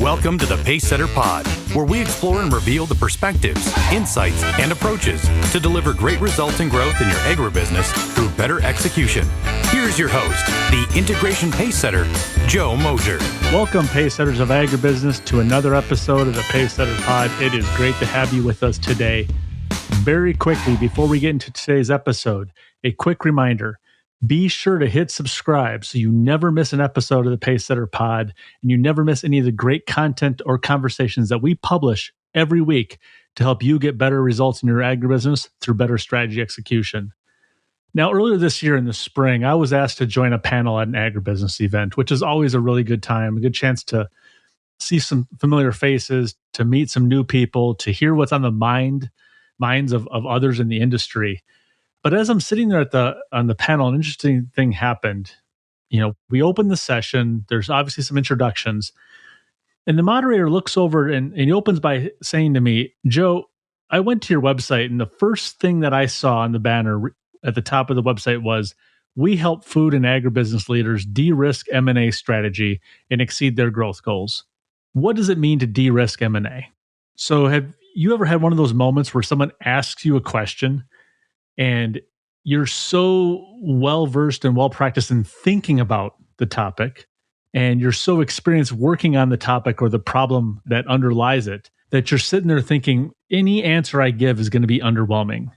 Welcome to the Pacesetter Pod, where we explore and reveal the perspectives, insights, and approaches to deliver great results and growth in your agribusiness through better execution. Here's your host, the Integration Pacesetter, Joe Mosier. Welcome, Pacesetters of Agribusiness, to another episode of the Pacesetter Pod. It is great to have you with us today. Very quickly, before we get into today's episode, a quick reminder. Be sure to hit subscribe so you never miss an episode of the Pacesetter Pod and you never miss any of the great content or conversations that we publish every week to help you get better results in your agribusiness through better strategy execution. Now, earlier this year in the spring, I was asked to join a panel at an agribusiness event, which is always a really good time, a good chance to see some familiar faces, to meet some new people, to hear what's on the minds of others in the industry. But as I'm sitting there on the panel, an interesting thing happened. We opened the session. There's obviously some introductions. And the moderator looks over and he opens by saying to me, Joe, I went to your website and the first thing that I saw on the banner at the top of the website was, we help food and agribusiness leaders de-risk M&A strategy and exceed their growth goals. What does it mean to de-risk M&A? So have you ever had one of those moments where someone asks you a question and you're so well-versed and well-practiced in thinking about the topic, and you're so experienced working on the topic or the problem that underlies it, that you're sitting there thinking, any answer I give is going to be underwhelming?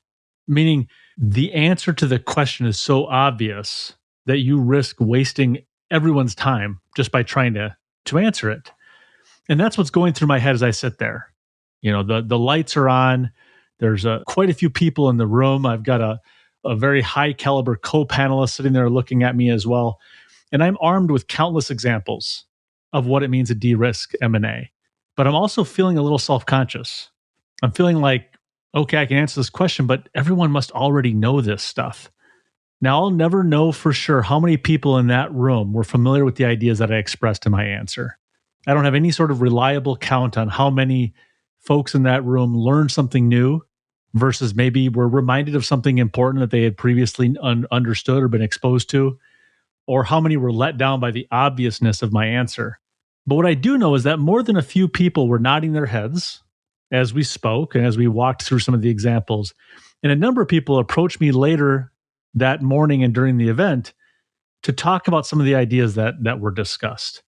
Meaning, the answer to the question is so obvious that you risk wasting everyone's time just by trying to answer it. And that's what's going through my head as I sit there. The lights are on. There's quite a few people in the room. I've got a very high caliber co-panelist sitting there looking at me as well. And I'm armed with countless examples of what it means to de-risk M&A. But I'm also feeling a little self-conscious. I'm feeling like, okay, I can answer this question, but everyone must already know this stuff. Now, I'll never know for sure how many people in that room were familiar with the ideas that I expressed in my answer. I don't have any sort of reliable count on how many folks in that room learned something new versus maybe were reminded of something important that they had previously understood or been exposed to, or how many were let down by the obviousness of my answer. But what I do know is that more than a few people were nodding their heads as we spoke and as we walked through some of the examples. And a number of people approached me later that morning and during the event to talk about some of the ideas that were discussed.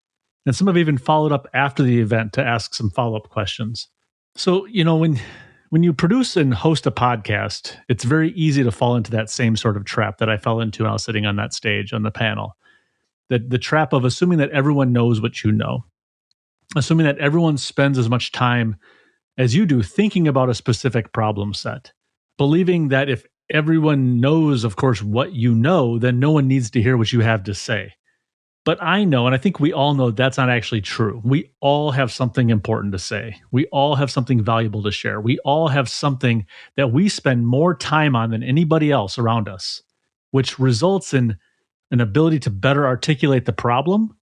And some have even followed up after the event to ask some follow-up questions. So, when you produce and host a podcast, it's very easy to fall into that same sort of trap that I fell into when I was sitting on that stage on the panel. The trap of assuming that everyone knows what you know, assuming that everyone spends as much time as you do thinking about a specific problem set, believing that if everyone knows, of course, what you know, then no one needs to hear what you have to say. But I know, and I think we all know, that's not actually true. We all have something important to say. We all have something valuable to share. We all have something that we spend more time on than anybody else around us, which results in an ability to better articulate the problem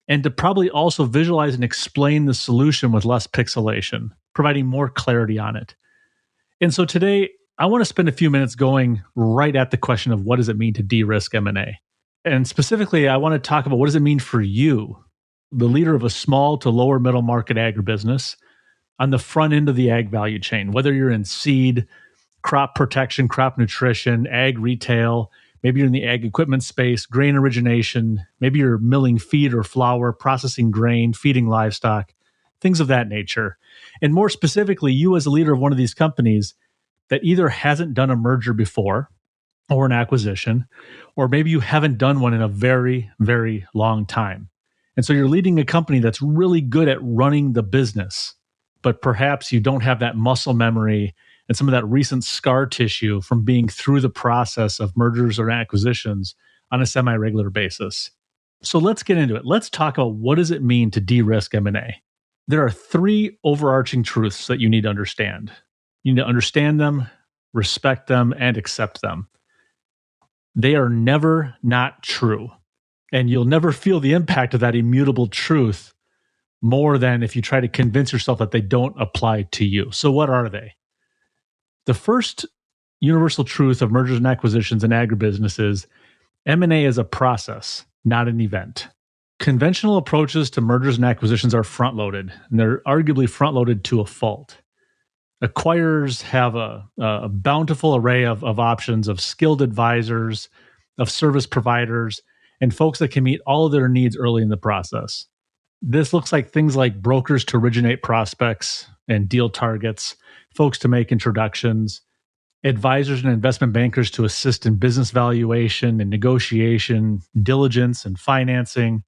and to probably also visualize and explain the solution with less pixelation, providing more clarity on it. And so today, I want to spend a few minutes going right at the question of what does it mean to de-risk M&A? And specifically, I want to talk about what does it mean for you, the leader of a small to lower middle market agribusiness on the front end of the ag value chain, whether you're in seed, crop protection, crop nutrition, ag retail, maybe you're in the ag equipment space, grain origination, maybe you're milling feed or flour, processing grain, feeding livestock, things of that nature. And more specifically, you as a leader of one of these companies that either hasn't done a merger before, or an acquisition, or maybe you haven't done one in a very, very long time. And so you're leading a company that's really good at running the business, but perhaps you don't have that muscle memory and some of that recent scar tissue from being through the process of mergers or acquisitions on a semi-regular basis. So let's get into it. Let's talk about what does it mean to de-risk M&A. There are three overarching truths that you need to understand. You need to understand them, respect them, and accept them. They are never not true. And you'll never feel the impact of that immutable truth more than if you try to convince yourself that they don't apply to you. So what are they? The first universal truth of mergers and acquisitions and agribusiness is M&A is a process, not an event. Conventional approaches to mergers and acquisitions are front-loaded, and they're arguably front-loaded to a fault. Acquirers have a bountiful array of options, of skilled advisors, of service providers, and folks that can meet all of their needs early in the process. This looks like things like brokers to originate prospects and deal targets, folks to make introductions, advisors and investment bankers to assist in business valuation and negotiation, diligence and financing.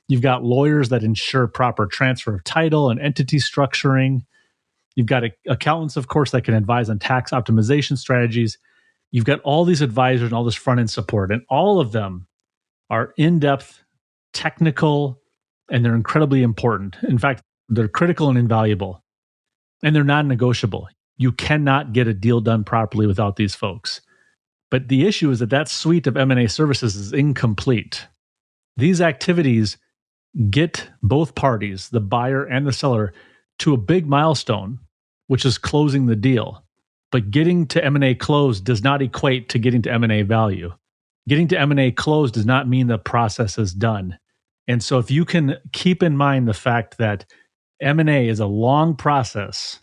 You've got lawyers that ensure proper transfer of title and entity structuring. You've got accountants, of course, that can advise on tax optimization strategies. You've got all these advisors and all this front-end support, and all of them are in-depth, technical, and they're incredibly important. In fact, they're critical and invaluable, and they're non-negotiable. You cannot get a deal done properly without these folks. But the issue is that suite of M&A services is incomplete. These activities get both parties, the buyer and the seller, to a big milestone, which is closing the deal. But getting to M&A close does not equate to getting to M&A value. Getting to M&A close does not mean the process is done. And so if you can keep in mind the fact that M&A is a long process,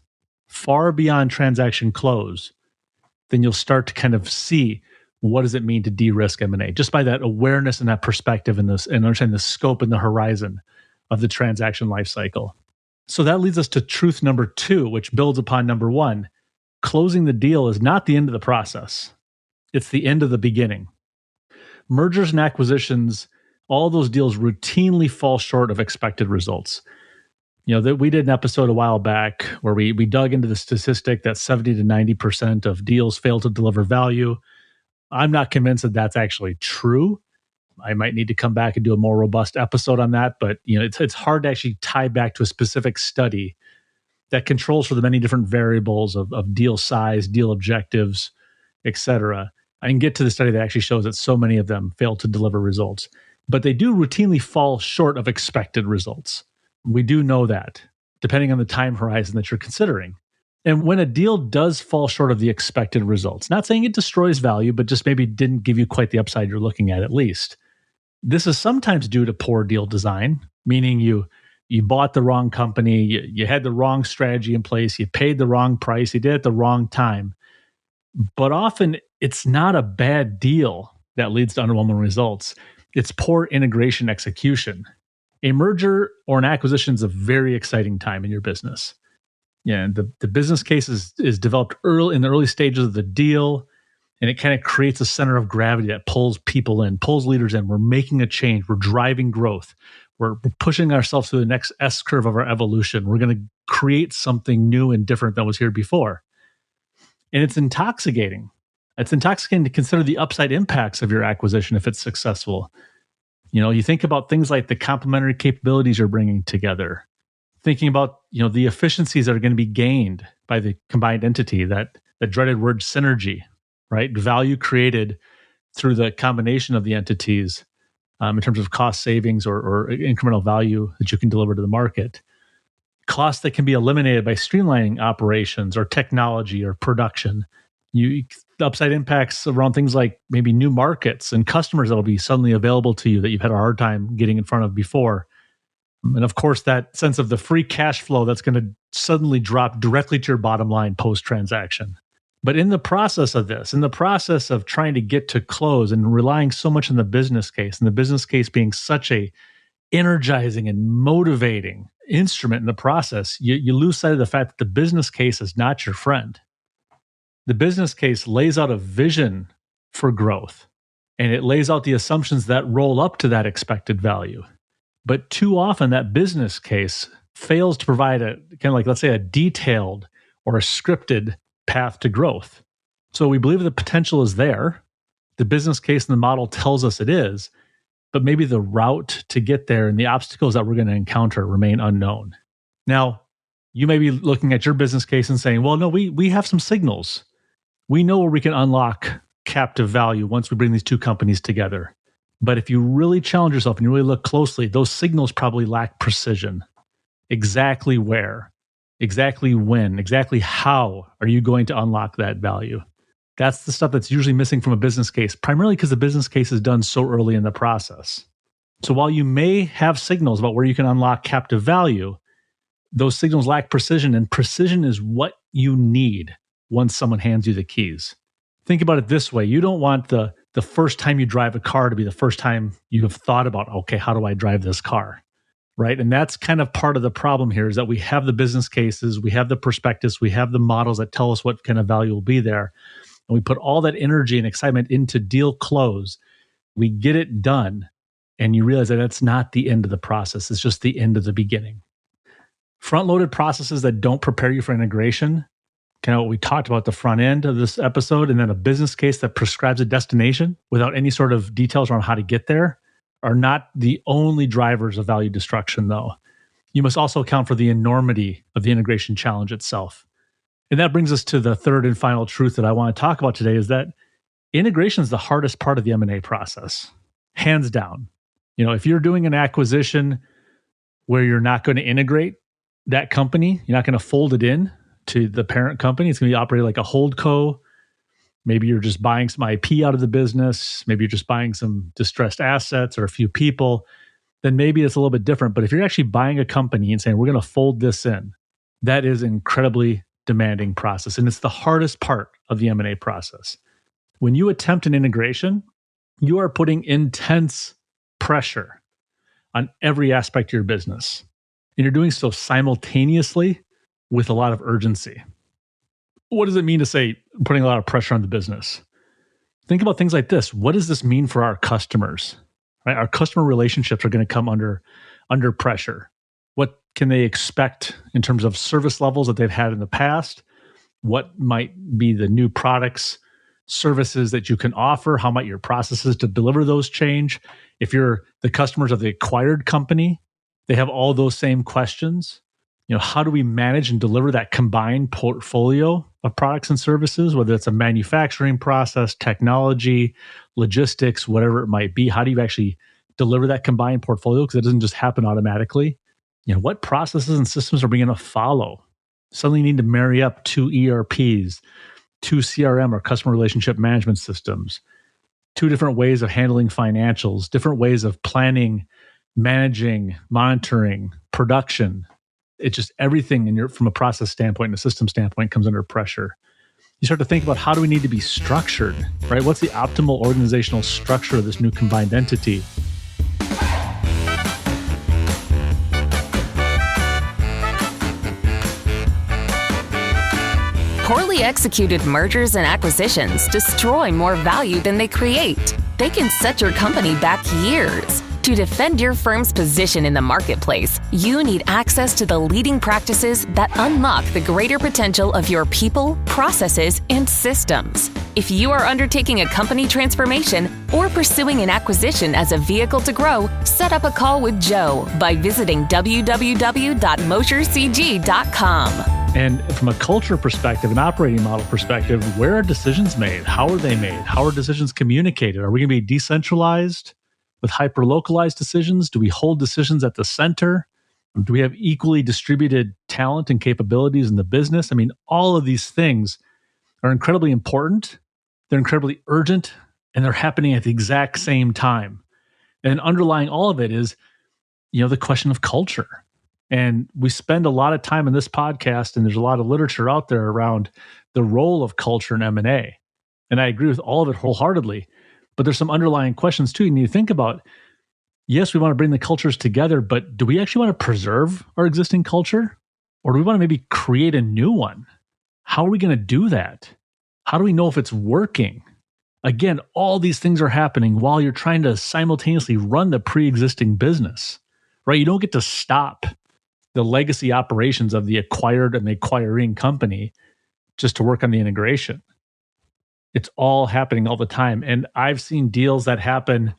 far beyond transaction close, then you'll start to kind of see what does it mean to de-risk M&A, just by that awareness and that perspective and understanding the scope and the horizon of the transaction lifecycle. So that leads us to truth number 2, which builds upon number 1. Closing the deal is not the end of the process. It's the end of the beginning. Mergers and acquisitions, all those deals routinely fall short of expected results. We did an episode a while back where we dug into the statistic that 70 to 90% of deals fail to deliver value. I'm not convinced that that's actually true. I might need to come back and do a more robust episode on that, but it's hard to actually tie back to a specific study that controls for the many different variables of deal size, deal objectives, etc. I can get to the study that actually shows that so many of them fail to deliver results, but they do routinely fall short of expected results. We do know that, depending on the time horizon that you're considering. And when a deal does fall short of the expected results, not saying it destroys value, but just maybe didn't give you quite the upside you're looking at least. This is sometimes due to poor deal design, meaning you bought the wrong company, you had the wrong strategy in place, you paid the wrong price, you did it at the wrong time. But often it's not a bad deal that leads to underwhelming results. It's poor integration execution. A merger or an acquisition is a very exciting time in your business. Yeah, the business case is developed early in the early stages of the deal, and it kind of creates a center of gravity that pulls people in, pulls leaders in. We're making a change. We're driving growth. We're pushing ourselves to the next S-curve of our evolution. We're going to create something new and different than was here before. And it's intoxicating. It's intoxicating to consider the upside impacts of your acquisition if it's successful. You think about things like the complementary capabilities you're bringing together, thinking about, the efficiencies that are going to be gained by the combined entity, that dreaded word synergy, right? Value created through the combination of the entities in terms of cost savings or incremental value that you can deliver to the market. Costs that can be eliminated by streamlining operations or technology or production. The upside impacts around things like maybe new markets and customers that will be suddenly available to you that you've had a hard time getting in front of before. And of course, that sense of the free cash flow that's going to suddenly drop directly to your bottom line post-transaction. But in the process of this, in the process of trying to get to close and relying so much on the business case, and the business case being such a energizing and motivating instrument in the process, you lose sight of the fact that the business case is not your friend. The business case lays out a vision for growth, and it lays out the assumptions that roll up to that expected value. But too often that business case fails to provide a kind of like, let's say, a detailed or a scripted path to growth. So we believe the potential is there. The business case and the model tells us it is, but maybe the route to get there and the obstacles that we're going to encounter remain unknown. Now, you may be looking at your business case and saying, well, no, we have some signals. We know where we can unlock captive value once we bring these two companies together. But if you really challenge yourself and you really look closely, those signals probably lack precision. Exactly where, exactly when, exactly how are you going to unlock that value? That's the stuff that's usually missing from a business case, primarily because the business case is done so early in the process. So while you may have signals about where you can unlock captive value, those signals lack precision, and precision is what you need once someone hands you the keys. Think about it this way. You don't want the first time you drive a car to be the first time you have thought about, okay, how do I drive this car? Right? And that's kind of part of the problem here, is that we have the business cases, we have the prospectus, we have the models that tell us what kind of value will be there. And we put all that energy and excitement into deal close. We get it done. And you realize that that's not the end of the process. It's just the end of the beginning. Front-loaded processes that don't prepare you for integration, kind of what we talked about at the front end of this episode, and then a business case that prescribes a destination without any sort of details around how to get there, are not the only drivers of value destruction, though. You must also account for the enormity of the integration challenge itself. And that brings us to the third and final truth that I want to talk about today, is that integration is the hardest part of the M&A process, hands down. If you're doing an acquisition where you're not going to integrate that company, you're not going to fold it in to the parent company. It's going to be operated like a holdco. Maybe you're just buying some IP out of the business. Maybe you're just buying some distressed assets or a few people. Then maybe it's a little bit different. But if you're actually buying a company and saying, we're going to fold this in, that is an incredibly demanding process. And it's the hardest part of the M&A process. When you attempt an integration, you are putting intense pressure on every aspect of your business. And you're doing so simultaneously with a lot of urgency. What does it mean to say putting a lot of pressure on the business? Think about things like this. What does this mean for our customers? Right? Our customer relationships are going to come under pressure. What can they expect in terms of service levels that they've had in the past? What might be the new products, services that you can offer? How might your processes to deliver those change? If you're the customers of the acquired company, they have all those same questions. How do we manage and deliver that combined portfolio of products and services, whether it's a manufacturing process, technology, logistics, whatever it might be? How do you actually deliver that combined portfolio? Because it doesn't just happen automatically. What processes and systems are we going to follow? Suddenly you need to marry up 2 ERPs, 2 CRM or customer relationship management systems, 2 different ways of handling financials, different ways of planning, managing, monitoring, production. It's just everything from a process standpoint and a system standpoint comes under pressure. You start to think about, how do we need to be structured, right? What's the optimal organizational structure of this new combined entity? Poorly executed mergers and acquisitions destroy more value than they create. They can set your company back years. To defend your firm's position in the marketplace, you need access to the leading practices that unlock the greater potential of your people, processes, and systems. If you are undertaking a company transformation or pursuing an acquisition as a vehicle to grow, set up a call with Joe by visiting www.moshercg.com. And from a culture perspective, an operating model perspective, where are decisions made? How are they made? How are decisions communicated? Are we going to be decentralized with hyper-localized decisions? Do we hold decisions at the center? Do we have equally distributed talent and capabilities in the business? I mean, all of these things are incredibly important. They're incredibly urgent, and they're happening at the exact same time. And underlying all of it is, the question of culture. And we spend a lot of time in this podcast, and there's a lot of literature out there around the role of culture in M&A. And I agree with all of it wholeheartedly. But there's some underlying questions too you need to think about. Yes, we want to bring the cultures together, but do we actually want to preserve our existing culture? Or do we want to maybe create a new one? How are we going to do that? How do we know if it's working? Again, all these things are happening while you're trying to simultaneously run the pre-existing business, right? You don't get to stop the legacy operations of the acquired and the acquiring company just to work on the integration. It's all happening all the time. And I've seen deals that happen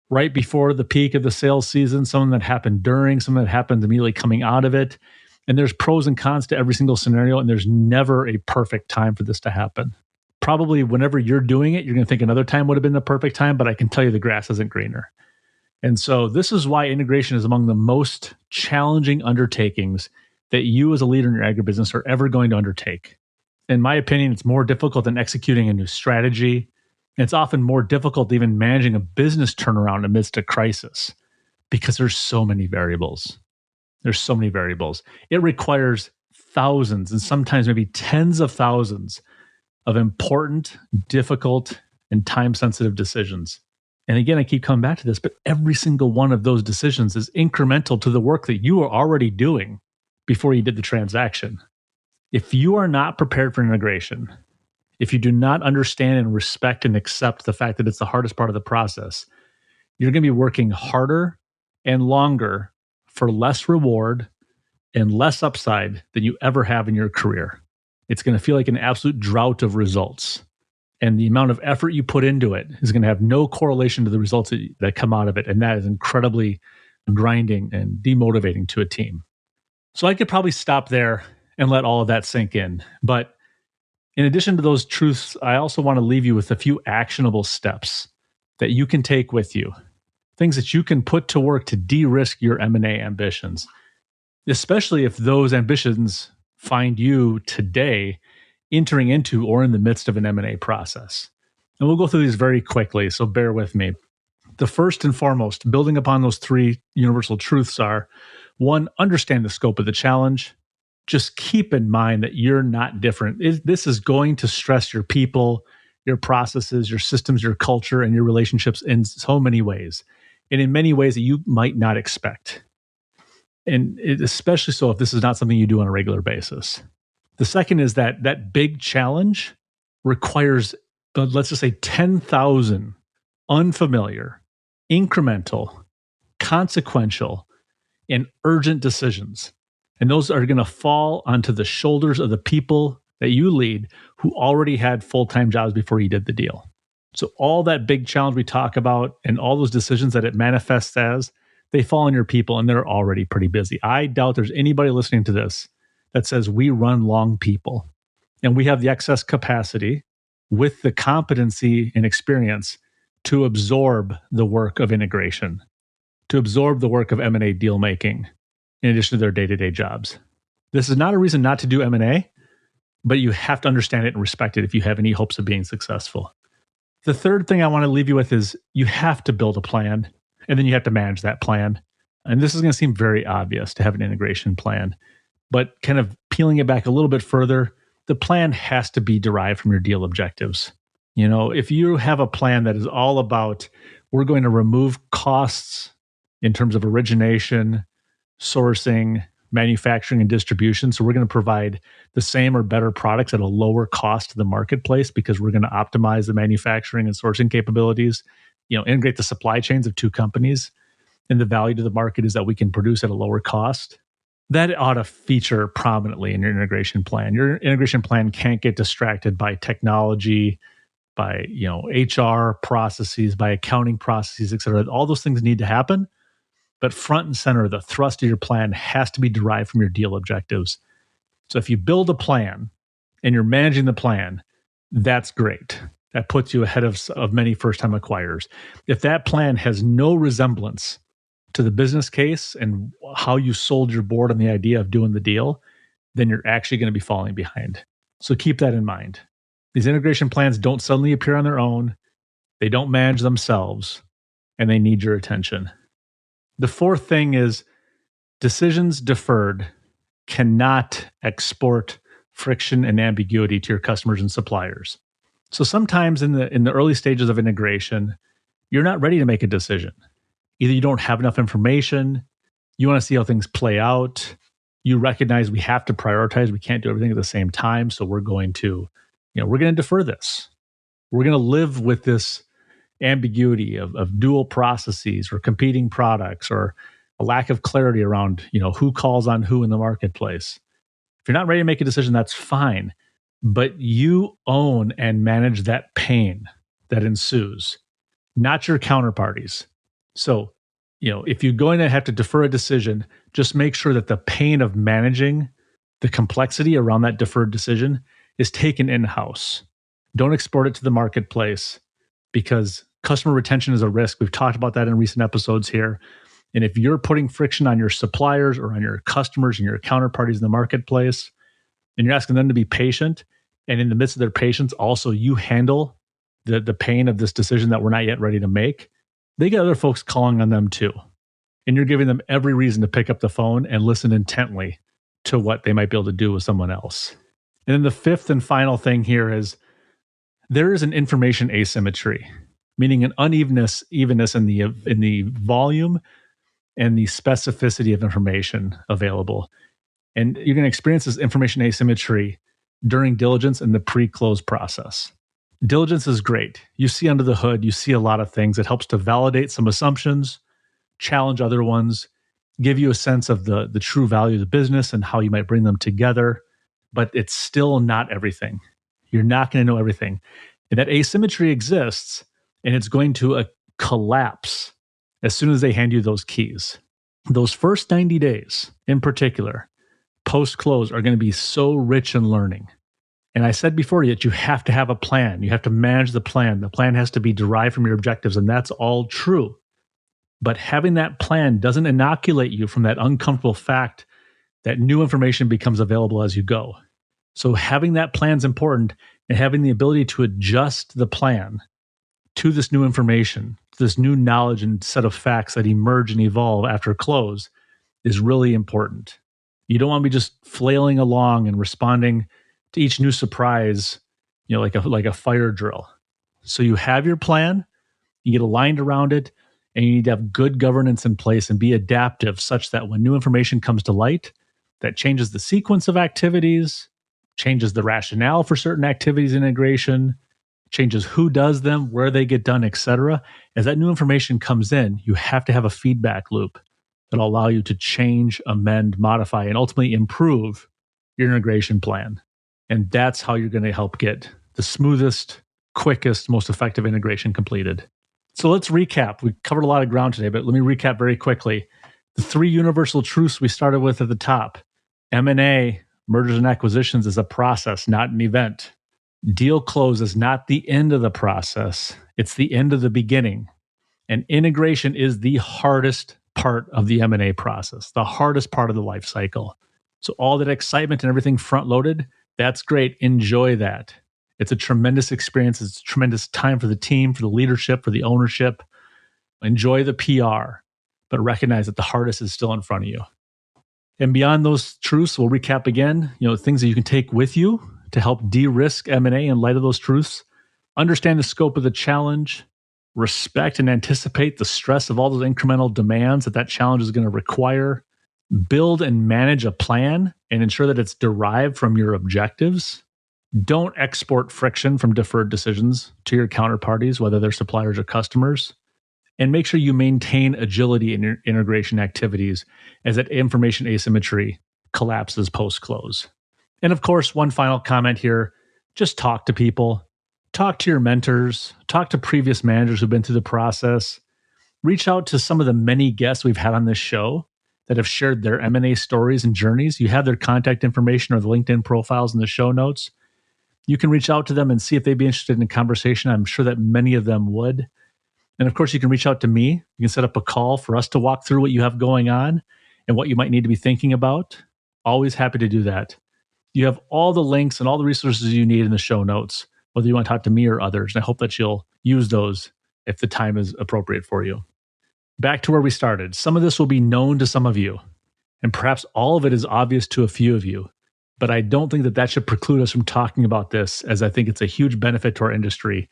right before the peak of the sales season, some that happened during, some that happened immediately coming out of it. And there's pros and cons to every single scenario, and there's never a perfect time for this to happen. Probably whenever you're doing it, you're going to think another time would have been the perfect time, but I can tell you the grass isn't greener. And so this is why integration is among the most challenging undertakings that you as a leader in your agribusiness are ever going to undertake. In my opinion, it's more difficult than executing a new strategy. And it's often more difficult than even managing a business turnaround amidst a crisis. because there's so many variables. There's so many variables. It requires thousands and sometimes maybe tens of thousands of important, difficult, and time-sensitive decisions. And again, I keep coming back to this, but every single one of those decisions is incremental to the work that you are already doing before you did the transaction. If you are not prepared for integration, if you do not understand and respect and accept the fact that it's the hardest part of the process, you're going to be working harder and longer for less reward and less upside than you ever have in your career. It's going to feel like an absolute drought of results. And the amount of effort you put into it is going to have no correlation to the results that come out of it. And that is incredibly grinding and demotivating to a team. So I could probably stop there and let all of that sink in. But in addition to those truths, I also want to leave you with a few actionable steps that you can take with you, things that you can put to work to de-risk your M&A ambitions, especially if those ambitions find you today entering into or in the midst of an M&A process. And we'll go through these very quickly, so bear with me. The first and foremost, building upon those three universal truths are, one, understand the scope of the challenge. Just keep in mind that you're not different. This is going to stress your people, your processes, your systems, your culture, and your relationships in so many ways, and in many ways that you might not expect. And especially so if this is not something you do on a regular basis. The second is that big challenge requires, let's just say, 10,000 unfamiliar, incremental, consequential, and urgent decisions. And those are going to fall onto the shoulders of the people that you lead who already had full-time jobs before you did the deal. So all that big challenge we talk about and all those decisions that it manifests as, they fall on your people and they're already pretty busy. I doubt there's anybody listening to this that says we run long people and we have the excess capacity with the competency and experience to absorb the work of integration, to absorb the work of M&A deal making in addition to their day-to-day jobs. This is not a reason not to do M&A, but you have to understand it and respect it if you have any hopes of being successful. The third thing I want to leave you with is you have to build a plan and then you have to manage that plan. And this is going to seem very obvious to have an integration plan, but kind of peeling it back a little bit further, the plan has to be derived from your deal objectives. You know, if you have a plan that is all about, we're going to remove costs in terms of origination, sourcing, manufacturing, and distribution. So we're going to provide the same or better products at a lower cost to the marketplace because we're going to optimize the manufacturing and sourcing capabilities, integrate the supply chains of two companies. And the value to the market is that we can produce at a lower cost. That ought to feature prominently in your integration plan. Your integration plan can't get distracted by technology, by HR processes, by accounting processes, et cetera. All those things need to happen. But front and center, the thrust of your plan has to be derived from your deal objectives. So if you build a plan and you're managing the plan, that's great. That puts you ahead of many first-time acquirers. If that plan has no resemblance to the business case and how you sold your board on the idea of doing the deal, then you're actually going to be falling behind. So keep that in mind. These integration plans don't suddenly appear on their own. They don't manage themselves, and they need your attention. The fourth thing is decisions deferred cannot export friction and ambiguity to your customers and suppliers. So sometimes in the early stages of integration, you're not ready to make a decision. Either you don't have enough information, you want to see how things play out, you recognize we have to prioritize, we can't do everything at the same time, so we're going to defer this. We're going to live with this ambiguity of dual processes or competing products or a lack of clarity around, who calls on who in the marketplace. If you're not ready to make a decision, that's fine, but you own and manage that pain that ensues, not your counterparties. So, if you're going to have to defer a decision, just make sure that the pain of managing the complexity around that deferred decision is taken in-house. Don't export it to the marketplace because customer retention is a risk. We've talked about that in recent episodes here. And if you're putting friction on your suppliers or on your customers and your counterparties in the marketplace, and you're asking them to be patient, and in the midst of their patience, also you handle the pain of this decision that we're not yet ready to make, they get other folks calling on them too. and you're giving them every reason to pick up the phone and listen intently to what they might be able to do with someone else. And then the fifth and final thing here is there is an information asymmetry, meaning an evenness in the volume and the specificity of information available. And you're going to experience this information asymmetry during diligence and the pre-close process. Diligence is great. You see under the hood, you see a lot of things. It helps to validate some assumptions, challenge other ones, give you a sense of the true value of the business and how you might bring them together. But it's still not everything. You're not going to know everything. And that asymmetry exists, and it's going to collapse as soon as they hand you those keys. Those first 90 days, in particular, post-close, are going to be so rich in learning. And I said before that you have to have a plan. You have to manage the plan. The plan has to be derived from your objectives, and that's all true. But having that plan doesn't inoculate you from that uncomfortable fact that new information becomes available as you go. So having that plan is important, and having the ability to adjust the plan to this new information, to this new knowledge and set of facts that emerge and evolve after close is really important. You don't want to be just flailing along and responding to each new surprise, like a fire drill. So you have your plan, you get aligned around it, and you need to have good governance in place and be adaptive such that when new information comes to light, that changes the sequence of activities, changes the rationale for certain activities integration, changes who does them, where they get done, etc. As that new information comes in, you have to have a feedback loop that'll allow you to change, amend, modify, and ultimately improve your integration plan. And that's how you're going to help get the smoothest, quickest, most effective integration completed. So let's recap. We covered a lot of ground today, but let me recap very quickly. The three universal truths we started with at the top. M&A, mergers and acquisitions, is a process, not an event. Deal close is not the end of the process. It's the end of the beginning. And integration is the hardest part of the M&A process, the hardest part of the life cycle. So all that excitement and everything front-loaded, that's great. Enjoy that. It's a tremendous experience. It's a tremendous time for the team, for the leadership, for the ownership. Enjoy the PR, but recognize that the hardest is still in front of you. And beyond those truths, we'll recap again, things that you can take with you to help de-risk M&A in light of those truths. Understand the scope of the challenge, respect and anticipate the stress of all those incremental demands that challenge is going to require, build and manage a plan and ensure that it's derived from your objectives. Don't export friction from deferred decisions to your counterparties, whether they're suppliers or customers. And make sure you maintain agility in your integration activities as that information asymmetry collapses post-close. And of course, one final comment here, just talk to people. Talk to your mentors. Talk to previous managers who've been through the process. Reach out to some of the many guests we've had on this show that have shared their M&A stories and journeys. You have their contact information or the LinkedIn profiles in the show notes. You can reach out to them and see if they'd be interested in a conversation. I'm sure that many of them would. And of course, you can reach out to me. You can set up a call for us to walk through what you have going on and what you might need to be thinking about. Always happy to do that. You have all the links and all the resources you need in the show notes, whether you want to talk to me or others. And I hope that you'll use those if the time is appropriate for you. Back to where we started. Some of this will be known to some of you, and perhaps all of it is obvious to a few of you. But I don't think that should preclude us from talking about this, as I think it's a huge benefit to our industry.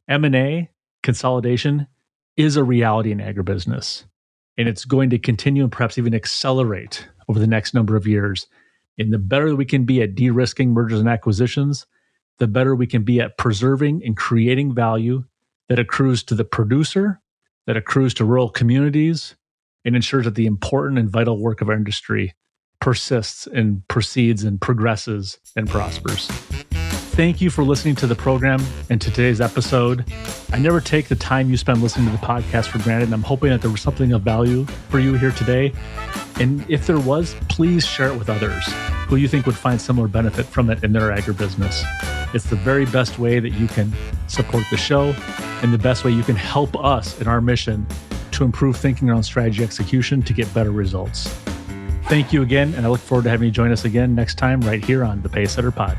M&A, consolidation, is a reality in agribusiness, and it's going to continue and perhaps even accelerate over the next number of years. And the better we can be at de-risking mergers and acquisitions, the better we can be at preserving and creating value that accrues to the producer, that accrues to rural communities, and ensures that the important and vital work of our industry persists and proceeds and progresses and prospers. Thank you for listening to the program and to today's episode. I never take the time you spend listening to the podcast for granted, and I'm hoping that there was something of value for you here today. And if there was, please share it with others who you think would find similar benefit from it in their agribusiness. It's the very best way that you can support the show and the best way you can help us in our mission to improve thinking around strategy execution to get better results. Thank you again, and I look forward to having you join us again next time right here on the Pacesetter Pod.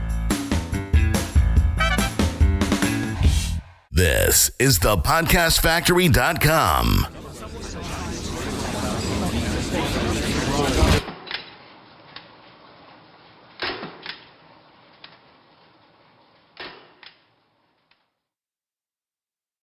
This is thepodcastfactory.com.